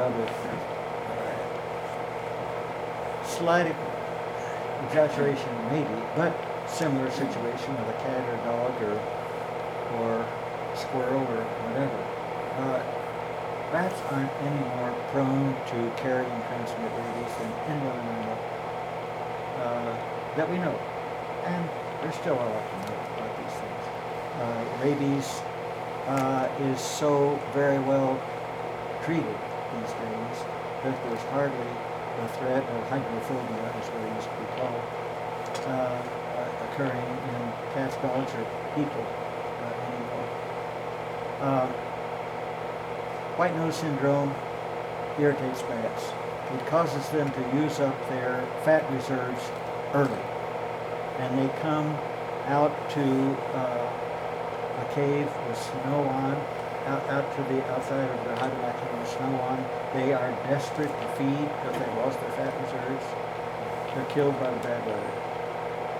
rather slight exaggeration maybe, but similar situation with a cat or dog or squirrel or whatever. Rats aren't any more prone to carry and transmit rabies than any other animal that we know. And there's still a lot to know about these things. Rabies is so very well treated these days that there's hardly the threat of hydrophobia, is what it used to be called, occurring in cats, dogs, or people anymore. White nose syndrome irritates bats. It causes them to use up their fat reserves early. And they come out to a cave with snow on, out to the outside of their hideout with snow on. They are desperate to feed because they've lost their fat reserves. They're killed by the bad weather.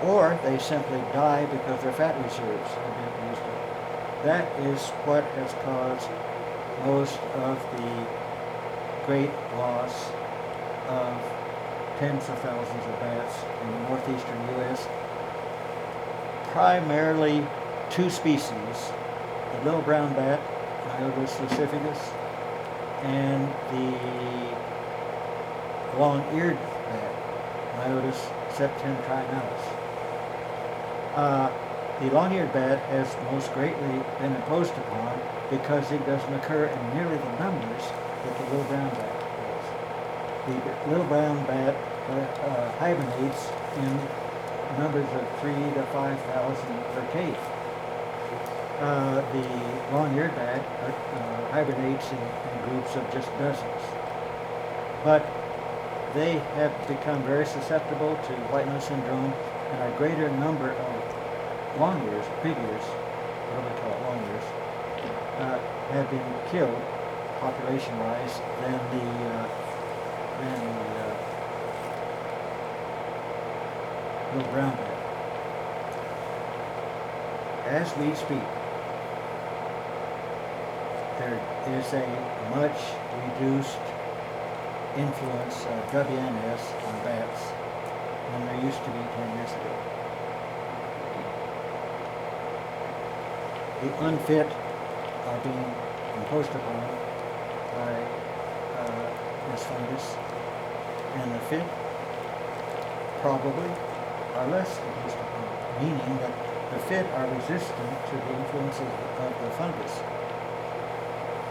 Or they simply die because their fat reserves have been used up. That is what has caused most of the great loss of tens of thousands of bats in the northeastern U.S. Primarily two species, the little brown bat, Myotis lucificus, and the long-eared bat, Myotis septentrionalis. The long-eared bat has most greatly been imposed upon because it doesn't occur in nearly the numbers that the little brown bat does. The little brown bat hibernates in numbers of 3,000 to 5,000 per cave. The long-eared bat hibernates in groups of just dozens. But they have become very susceptible to white nose syndrome, and a greater number of long ears, big ears, what do we call it, long ears, have been killed population-wise than the little brown bat. As we speak, there is a much reduced influence of WNS on bats than there used to be 10 years ago. The unfit are being imposed upon by this fungus, and the fit probably are less imposed upon, meaning that the fit are resistant to the influences of the fungus.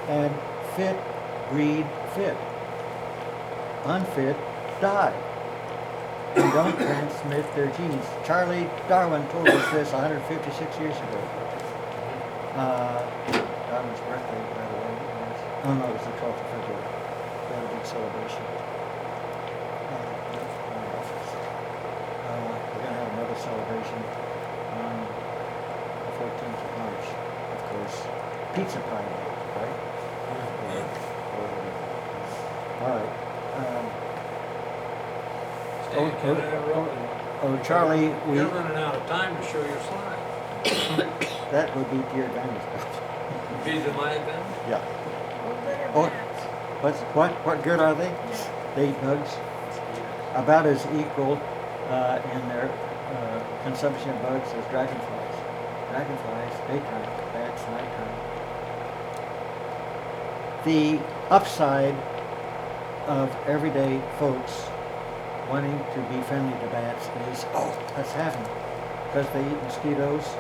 And fit breed fit. Unfit die and don't transmit their genes. Charlie Darwin told us this 156 years ago. Darwin's birthday, by the way. Oh no, it was the 12th of February. We had a big celebration. We're going to have another celebration on the 14th of March, of course. Pizza pie day, right? All right. Charlie, you're running out of time to show your slide. That would be to your advantage. Be to my advantage? Yeah. What good are they? They eat bugs. About as equal in their consumption of bugs as dragonflies. Dragonflies, daytime, bats, nighttime. The upside of everyday folks wanting to be friendly to bats is, let's have them, because they eat mosquitoes.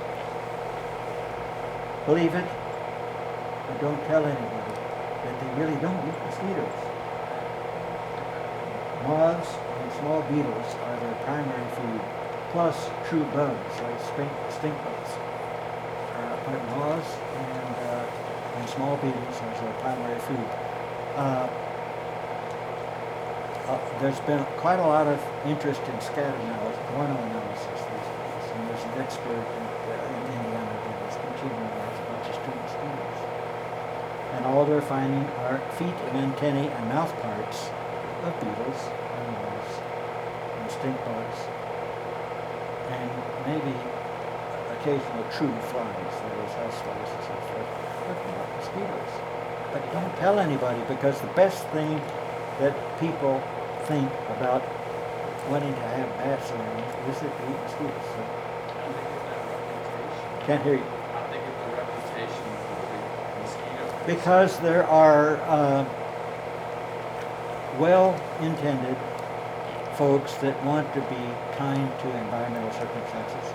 Believe it, but don't tell anybody that they really don't eat mosquitoes. Moths and small beetles are their primary food, plus true bugs like stink bugs. But moths and small beetles are their primary food. There's been quite a lot of interest in scatter analysis, guano analysis these days, and there's an expert in Indiana that's continuing with a bunch of string mosquitoes. And all they're finding are feet and antennae and mouth parts of beetles and moths and stink bugs, and maybe occasional true flies, that is house flies and so forth, but not mosquitoes. but don't tell anybody, because the best thing that people think about wanting to have bats around is that they eat mosquitoes. So, can't hear you. How big is the reputation for the mosquito? Because there are well-intended folks that want to be kind to environmental circumstances,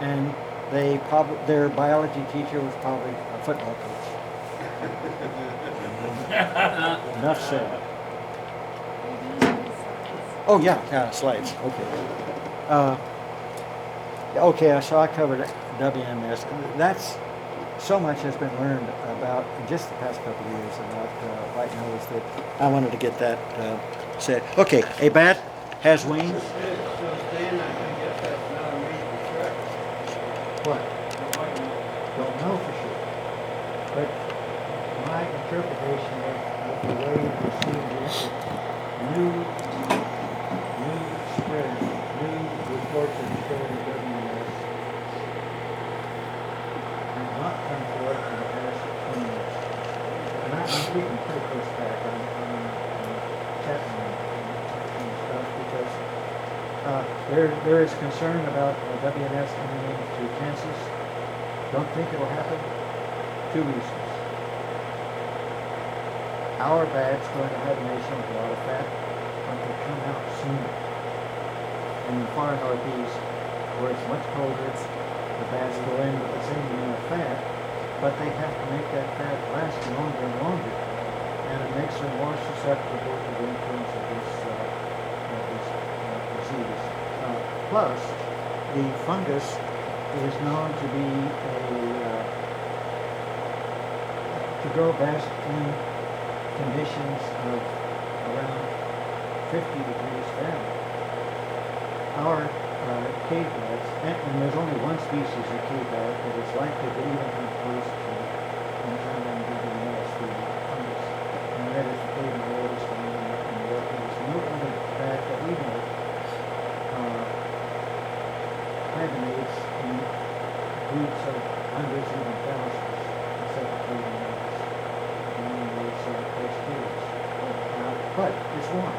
and their biology teacher was probably a football coach. Enough said. Oh yeah, slides. Okay. Okay, so I covered WMS. That's so much has been learned about in just the past couple of years about white nose that I wanted to get that said. Okay, a bat has wings. So Dan, I guess that's not a major threat. What? The white nose. Don't know for sure. But my interpretation of the way we're seeing this, new spread, new reports of the WMS have not come forth in the past 20 years. And I'm keeping pretty close back on chatting and stuff because there is concern about WMS coming into Kansas. Don't think it'll happen. 2 reasons. Our bat's going to hibernation with a lot of fat, but they come out sooner. In the far northeast, where it's much colder, the bats go in with the same amount of fat, but they have to make that fat last longer and longer, and it makes them more susceptible to the influence of this disease. Plus, the fungus is known to be to grow best in conditions of around 50 degrees Fahrenheit. Our cave bats, and there's only one species of cave bat that is likely to even come close to encountering WMS through fungus, and that is the cave mortis found in the Northeast. No other bat that we know hibernates in groups of hundreds, even thousands, except for cave mortis in those caves. But it's warm.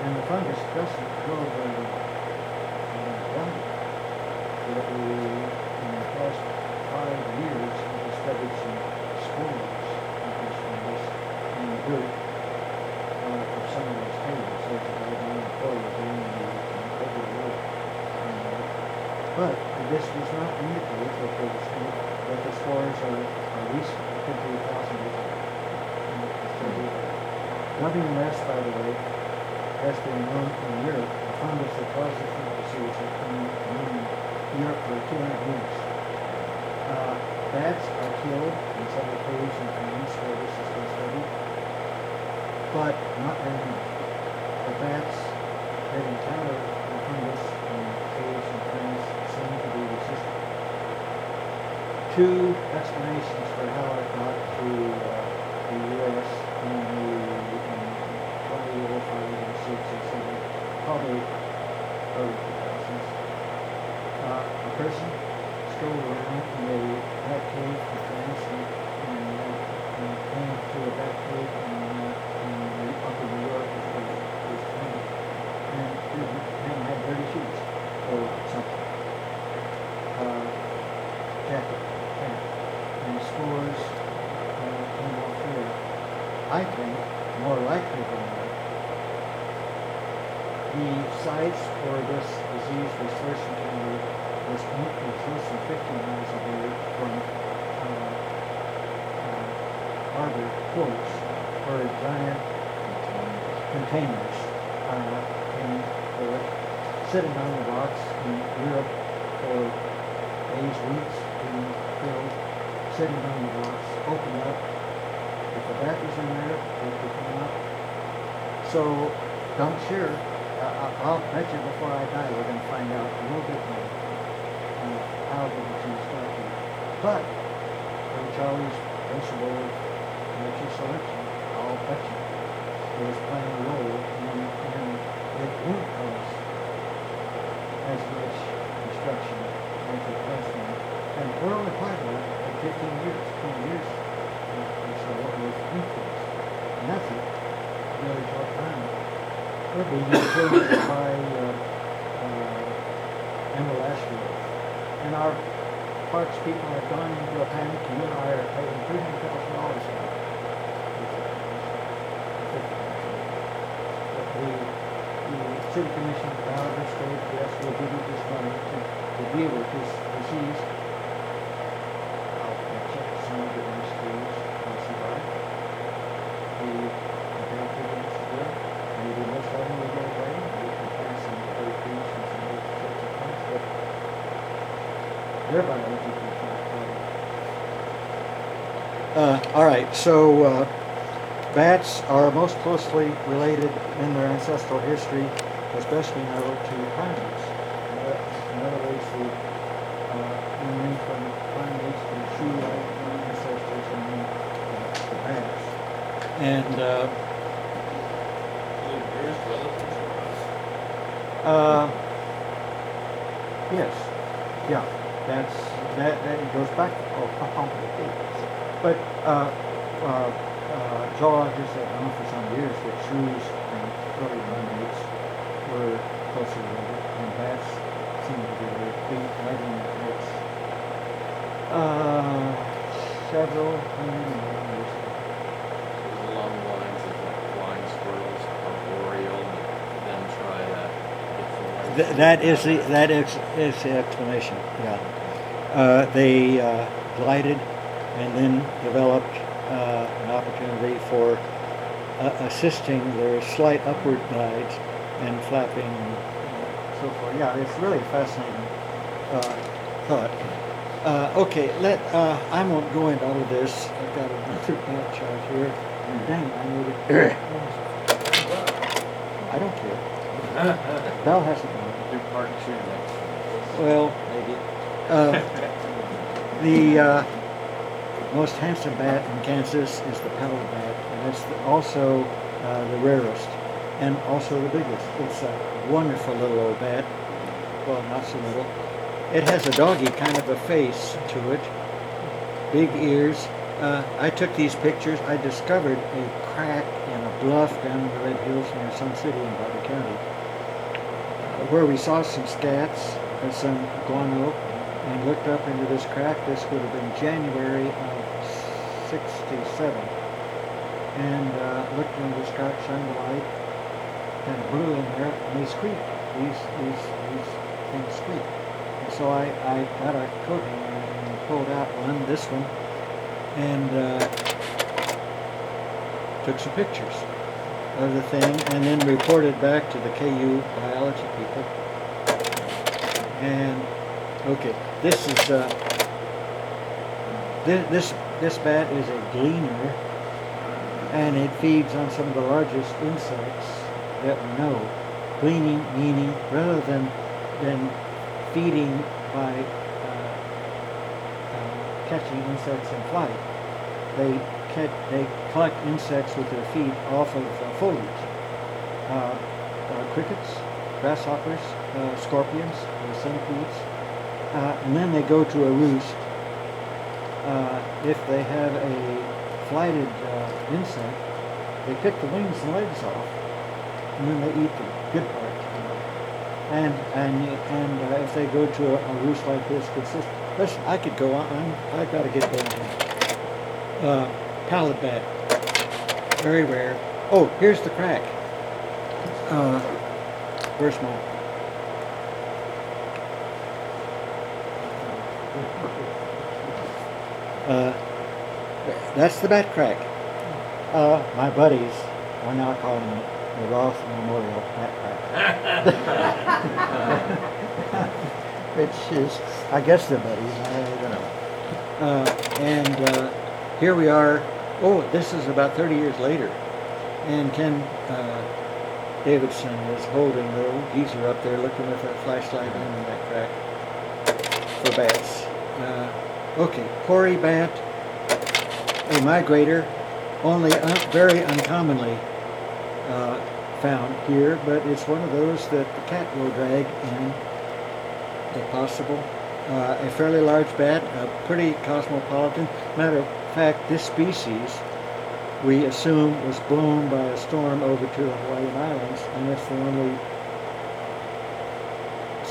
And the fungus doesn't grow very well. But in the past 5 years, we discovered some spores of this fungus in the dirt of some of those caves. There's a guy down in Florida doing the work. But this does not indicate that the spores are recent. It could be 1,000 years old. WMS, by the way, has been known in Europe. The fungus that causes the disease has been known in Europe for 200 years. Bats are killed in several caves in France where this has been studied, but not very much. The bats that encounter the fungus in caves in France seem to be resistant. 2 explanations for how it got to the U.S. in the 2005 or 6 or 7, probably early 2000s. A person strolled around in a bat cave in France and came to a bat cave in upper New York was training, and hadn't had dirty shoes or something. Jacket, hat, and spores came off there. I think, more likely than not, the sites for this disease was first encountered was less than 50 miles away from harbor ports where giant containers were sitting on the docks in Europe for days, weeks, being filled, sitting on the docks, open up. If the bat was in there, it could come out. So, don't share. I'll bet you before I die we're going to find out a little bit more how the disease started. But, from Charlie's principle of nature selection, I'll bet you is playing a role in it won't cause as much destruction as it has been. And we're only talking about 15 years, 20 years. And that's a really short time. We're being influenced by emerald ash growth. And our parks people have gone into a panic. You and I are paying $300,000 for it. But the city commission of the Harbor State, yes, will give you this money to deal with this disease. I'll check some of the nice trees, I'll see why. The benefits are good. Maybe most of them will go away. We can plant some other trees and some other sorts of things, but their biology can all right, so bats are most closely related in their ancestral history, especially now to primates. In other words, we went from primates to shoe-like ancestors and then to bats. And Yours relatives or yes, yeah, that goes back ages. But zoologists have known for some years that shrews and early primates were closely related, and bats seem to be very big, right in the mix. Several hundred million years ago. along the lines of like flying squirrels, arboreal, and then try to get from one That is the explanation. Yeah, they glided and then developed an opportunity for assisting their slight upward glides and flapping and so forth. Yeah, it's really a fascinating thought. Okay, I won't go into all of this. I've got another bat charge here. Dang it, I need it. I don't care. Bell hasn't gone. do part two next. Well, maybe. The most handsome bat in Kansas is the petal bat, and it's also the rarest and also the biggest. It's a wonderful little old bat. Well, not so little. It has a doggy kind of a face to it, big ears. I took these pictures. I discovered a crack in a bluff down in the Red Hills near Sun City in Butler County, where we saw some scats and some guano, and looked up into this crack. This would have been January of '67, and looked into this crack, shined the light, kind of blew in there, and they squeaked. These things squeak. And so I got a coat hanger and pulled out this one, and took some pictures of the thing, and then reported back to the KU biology people. And okay, this is this bat is a gleaner, and it feeds on some of the largest insects that we know. Gleaning meaning rather than feeding by catching insects in flight, they collect insects with their feet off of foliage. Crickets, grasshoppers, scorpions, centipedes, and then they go to a roost. If they have a flighted insect, they pick the wings and legs off, and then they eat the good part. And if they go to a roost like this, listen, I could go on. I've got to get going here. Pallid bat, very rare. Oh, here's the crack. Where's my? That's the bat crack. My buddies are now calling it the Roth Memorial Bat Crack. Which is, I guess they're buddies, I don't know. And here we are. Oh, this is about 30 years later. And Ken Davidson is holding the old geezer up there looking with a flashlight in that crack for bats. Okay, hoary bat, a migrator, only very uncommonly found here, but it's one of those that the cat will drag in if possible. A fairly large bat, pretty cosmopolitan. Matter of fact, this species we assume was blown by a storm over to the Hawaiian Islands, and it's the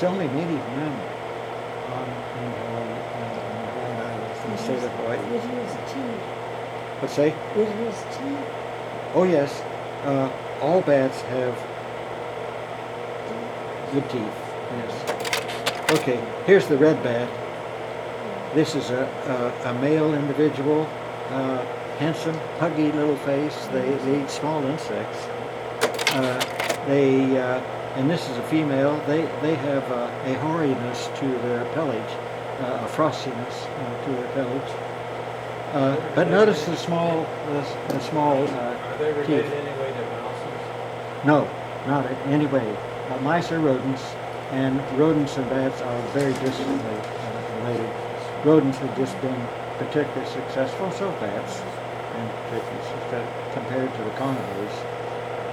only native mammal in Hawaii, on the Hawaiian Islands, in the state of Hawaii. It has teeth. What's say? It has teeth. Oh yes, all bats have good teeth. Yes. Okay, here's the red bat. This is a male individual, handsome, puggy little face. They eat small insects. And this is a female. They have a hoariness to their pelage, a frostiness to their pelage. But notice the small Are they related teeth. anyway to mouses? No, not in any way. Mice are rodents, and rodents and bats are very distantly related. Rodents have just been particularly successful, so bats, and compared to the carnivores,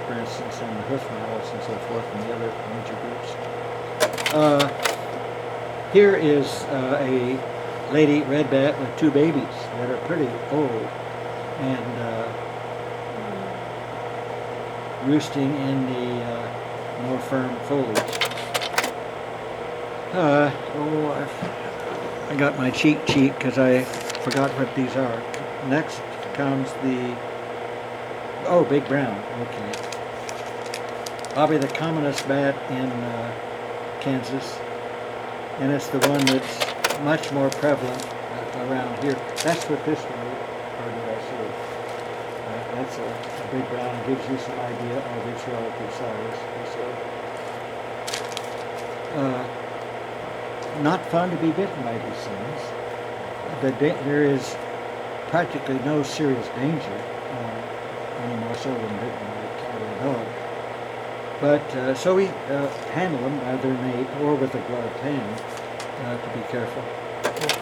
for instance, and the hoof mammals and so forth, and the other major groups. Here is a lady red bat with two babies that are pretty old, and roosting in the more firm foliage. I got my cheat sheet because I forgot what these are. Next comes the big brown. Okay, probably the commonest bat in Kansas, and it's the one that's much more prevalent around here. That's what this one is, or did I say? That's a big brown. It gives you some idea of its relative size. Not fun to be bitten by these things. There is practically no serious danger, any more so than bitten by a cat or a dog. But so we handle them either innate or with a gloved hand to be careful.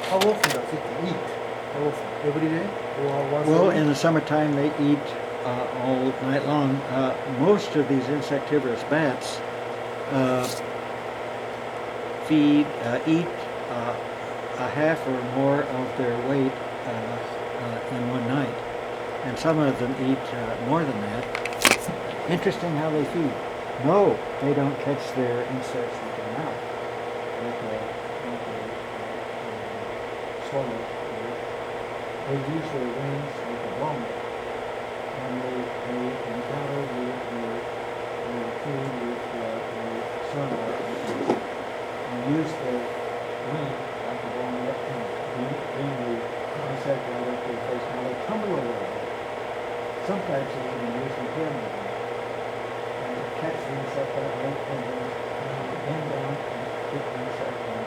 How often does it eat? How often? Every day? Or once Well, a week? in the summertime they eat all night long. Most of these insectivorous bats eat a half or more of their weight in one night, and some of them eat more than that. Interesting how they feed. No, they don't catch their insects with their mouth. Swallow. They use their wings with a vomit, and they encounter the food with the sunlight, and use their wing like a vomit and bring the insect right up to their face. Now they tumble a little bit. Sometimes they even use the tail and catch the insect that way and then bend down and pick the insect and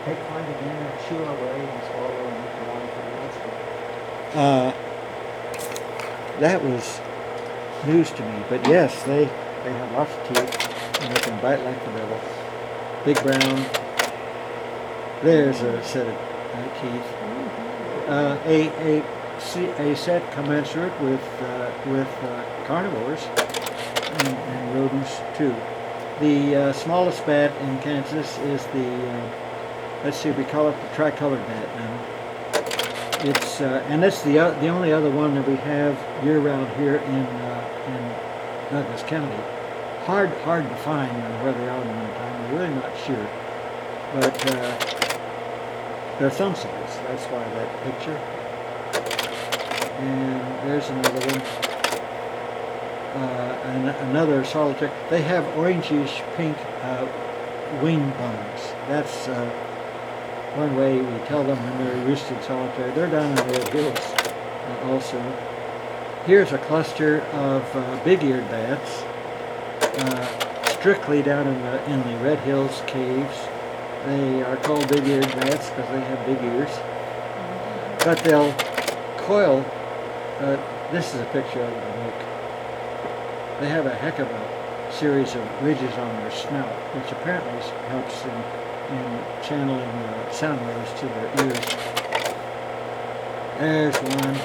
take flight again and chew away and swallow and eat the water for the next one. That was news to me, but yes, they have lots of teeth and they can bite like the devil. Big brown. There's a set of teeth. A set commensurate with carnivores and rodents too. The smallest bat in Kansas is let's see, we call it the tricolored bat now. It's and it's the only other one that we have year-round here in Douglas County. Hard to find where they are in the wintertime. We're really not sure, but they're thumbsicles. That's why that picture. And there's another one. And another solitary. They have orangish pink wing bones. That's one way we tell them when they're roosted solitary. They're down in the red hills also. Here's a cluster of big-eared bats, strictly down in the red hills caves. They are called big-eared bats because they have big ears. But they'll coil. This is a picture of them. Look. They have a heck of a series of ridges on their snout, which apparently helps in channeling sound waves to their ears. There's one.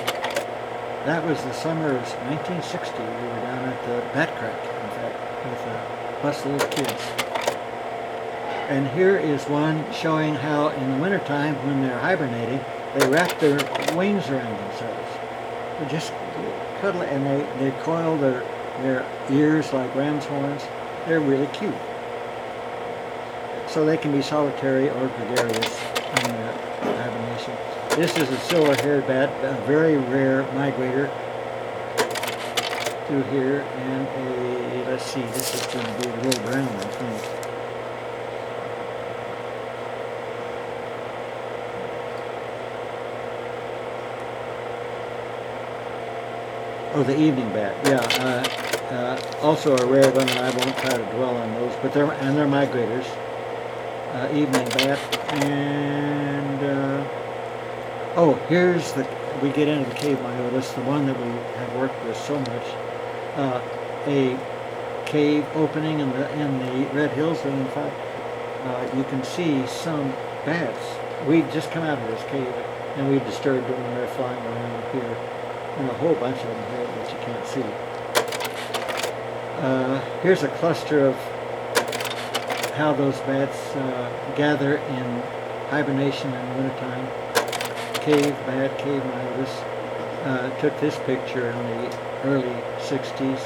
That was the summer of 1960. We were down at the Bat Crack, in fact, with a bus of little kids. And here is one showing how in the wintertime, when they're hibernating, they wrap their wings around themselves. They're just cuddle, and they coil their ears like ram's horns. They're really cute. So they can be solitary or gregarious in their hibernation. This is a silver-haired bat, a very rare migrator through here, and let's see, this is going to be a little brown, I think. Oh, the evening bat, yeah. Also a rare one, and I won't try to dwell on those, but they're migrators. Evening bat, and oh, here's we get into the cave myotis, the one that we have worked with so much. A cave opening in the Red Hills, and in fact, you can see some bats. We just come out of this cave, and we disturbed them, and they're flying around here, and a whole bunch of them here that you can't see. Here's a cluster of how those bats gather in hibernation in the wintertime. Cave bat, cave myotis. Took this picture in the early 60s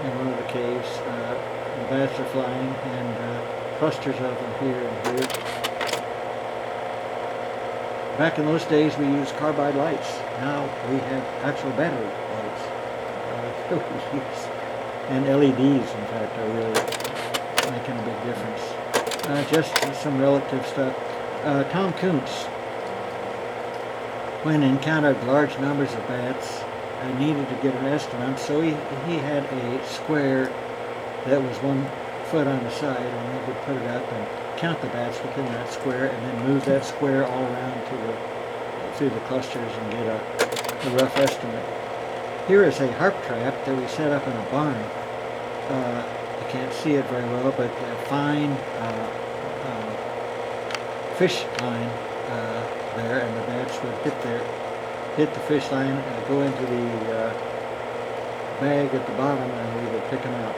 in one of the caves. The bats are flying, and clusters of them here and here. Back in those days, we used carbide lights. Now we have actual battery lights that we use. And LEDs, in fact, are really making a big difference. Just some relative stuff. Tom Kuntz, when encountered large numbers of bats, needed to get an estimate, so he had a square that was 1 foot on the side, and he would put it up and count the bats within that square, and then move that square all around through the clusters and get a rough estimate. Here is a harp trap that we set up in a barn. You can't see it very well, but a fine fish line there, and the bats would hit the fish line, go into the bag at the bottom, and we would pick them out.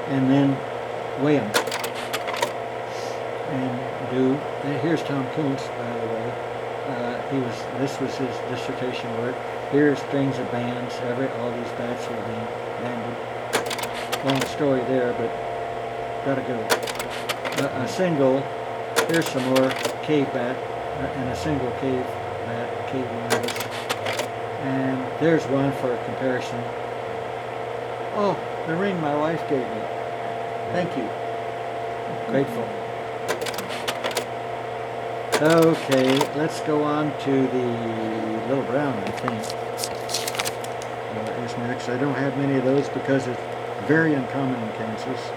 And then weigh them. And here's Tom Kuntz, by the way. This was his dissertation work. Here's strings of bands. All these bats were being banded. Long story there, but gotta go. A single. Here's some more cave bat, and a single cave bat, cave myotis. And there's one for comparison. Oh, the ring my wife gave me. Thank you. Grateful. Okay, let's go on to the little brown, I think. Is next. I don't have many of those because it's very uncommon in Kansas.